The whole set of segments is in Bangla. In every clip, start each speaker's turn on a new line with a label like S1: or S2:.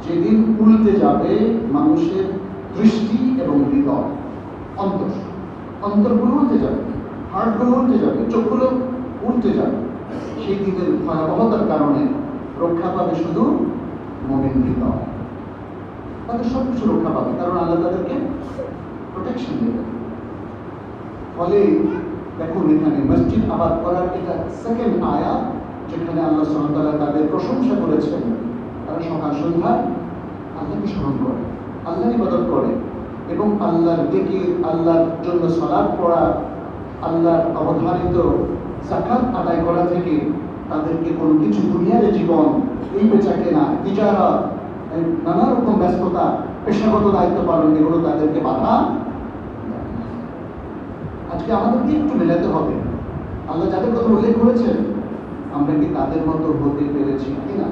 S1: যেদিন উল্টে যাবে মানুষের দৃষ্টি এবং হৃদয়, অন্তরগুলো উল্টে যাবে, হার্টগুলো উল্টে যাবে, চোখগুলো উল্টে যাবে। সেই দিনের ভয়াবহতার কারণে রক্ষা পাবে শুধু মুমিন হৃদয়। তাদের সব কিছু রক্ষা পাবে, কারণ আল্লাহ তাদেরকে প্রোটেকশন দেবে। ফলে দেখুন, এখানে মসজিদ আবাদ করার এটা সেকেন্ড আয়াত, যেখানে আল্লাহ সুবহানাহু ওয়া তাআলা তাদের প্রশংসা করেছেন। তারা সকাল সন্ধ্যা আল্লাহকে স্মরণ করে, আল্লাহর ইবাদত করে এবং আল্লাহর জিকির, আল্লাহর জন্য সালাত পড়া, আল্লাহর অবধারিত যাকাত আদায় করা থেকে তাদেরকে কোনো কিছু দুনিয়ার জীবন, এই বেচা কেনা, তিজারত, নানা রকম ব্যস্ততা, পেশাগত দায়িত্ব পালন, এগুলো তাদেরকে বাধা। আজকে আমাদেরকে একটু মেলাতে হবে, আল্লাহ যাদের কথা উল্লেখ করেছেন আমরা কি তাদের মতো হতে পেরেছি কিনা,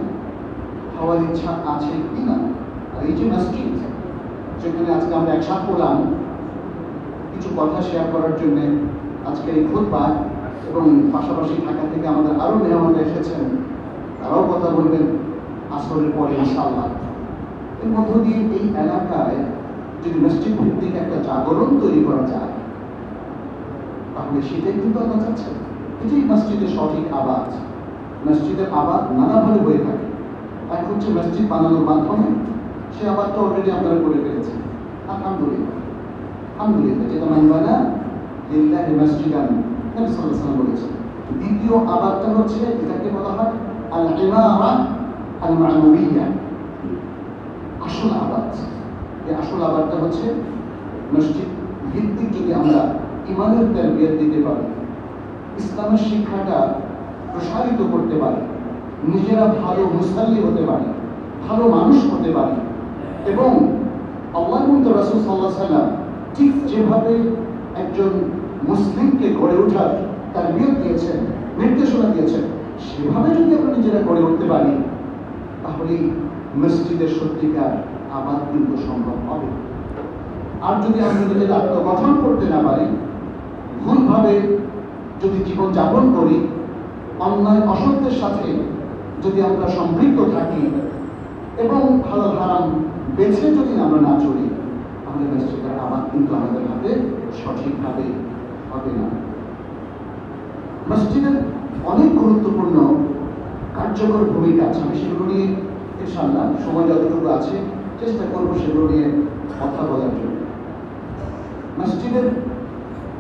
S1: হওয়ার ইচ্ছা আছে কিনা। আর এই যে মসজিদ, যেখানে আজকে আমরা একসাথে হলাম কিছু কথা শেয়ার করার জন্য আজকে এই খুতবা, এবং পাশাপাশি ঢাকা থেকে আমাদের আরো মেহমান এসেছেন, তারাও কথা বলবেন আসরের পরে ইনশাআল্লাহ। এর মধ্য দিয়ে এই এলাকায় যদি মসজিদ ভিত্তিক একটা জাগরণ তৈরি করা যায়, তাহলে সেটাই কিন্তু আল্লাহ চাচ্ছেন। এটাই মসজিদের সঠিক আবাদ। মসজিদের আবাদ নানাভাবে হয়ে থাকে। এক হচ্ছে মসজিদ বানানোর মাধ্যমে, সে আবাদটা অলরেডি আপনারা করে ফেলেছেন, আলহামদুলিল্লাহ। আলহামদুলিল্লাহ, যেটা মান বানা লিল্লাহি মসজিদান, নবী সাল্লাল্লাহু আলাইহি ওয়াসাল্লাম বলেছেন। দ্বিতীয় আবাদটা হচ্ছে, এটাকে বলা হয় আল ইমারা আল মা'নুবিয়্যা, আসল আবাদ। এই আসল আবাদটা হচ্ছে মসজিদ ভিত্তিক যদি আমরা ইমানের তারবিয়ত দিতে পারি, ইসলামের শিক্ষাটা প্রসারিত করতে পারি, নিজেরা ভালো মুসাল্লি হতে পারি, ভালো মানুষ হতে পারি, এবং আল্লাহ এবং রাসূল সাল্লাল্লাহু আলাইহি ওয়াসাল্লাম ঠিক যেভাবে একজন মুসলিমকে গড়ে ওঠার তারবিয়ত দিয়েছেন, নির্দেশনা দিয়েছেন, সেভাবে যদি আমরা নিজেরা গড়ে উঠতে পারি, তাহলে মসজিদের সত্যিকার আবাদ কিন্তু সম্ভব হবে। আর যদি আমরা নিজেদের আত্মগঠন করতে না পারি, ভুলভাবে যদি জীবন যাপন করি, অন্যায় অসত্যের সাথে যদি আমরা সম্পৃক্ত থাকি এবং হালাল হারাম বেছে যদি আমরা না চলি, তাহলে মসজিদের আবাদ কিন্তু আমাদের হাতে সঠিকভাবে হবে না। মসজিদের অনেক গুরুত্বপূর্ণ কার্যকর ভূমিকা আছে। আমি সেগুলো নিয়ে ইনশাআল্লাহ সময় যতটুকু আছে চেষ্টা করব সেগুলো নিয়ে কথা বলার জন্য। মসজিদের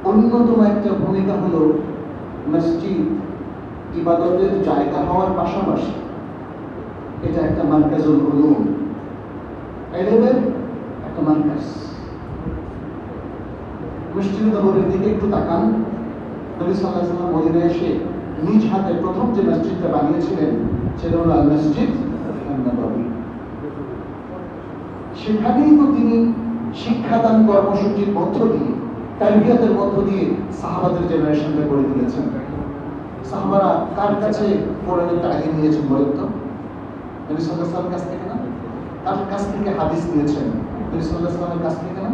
S1: অন্যতম একটা ভূমিকা হলো, মসজিদ ইবাদতের জায়গা হওয়ার পাশাপাশি এটা একটা মারকাজুল উলুম, ইলমের একটা মারকাজ। মসজিদ নববীর দিকে একটু তাকান। নবী সাল্লাল্লাহু আলাইহি ওয়াসাল্লাম মদিনায় এসে নিজ হাতে প্রথম যে মসজিদটা বানিয়েছিলেন সেটা হলো আল মসজিদ নববী। সেখানেই তো তিনি শিক্ষাদান কর্মসূচির মধ্য দিয়ে, তারবিয়তের মধ্য দিয়ে সাহাবাদের জেনারেশনটা গড়ে তুলেছেন। সাহাবারা কার কাছে কোরআনের তালিম নিয়েছেন বলেন তো? নবী সাল্লাল্লাহু আলাইহি ওয়াসাল্লামের কাছ থেকে না? কার কাছ থেকে হাদিস নিয়েছেন? নবী সাল্লাল্লাহু আলাইহি ওয়াসাল্লামের কাছ থেকে না?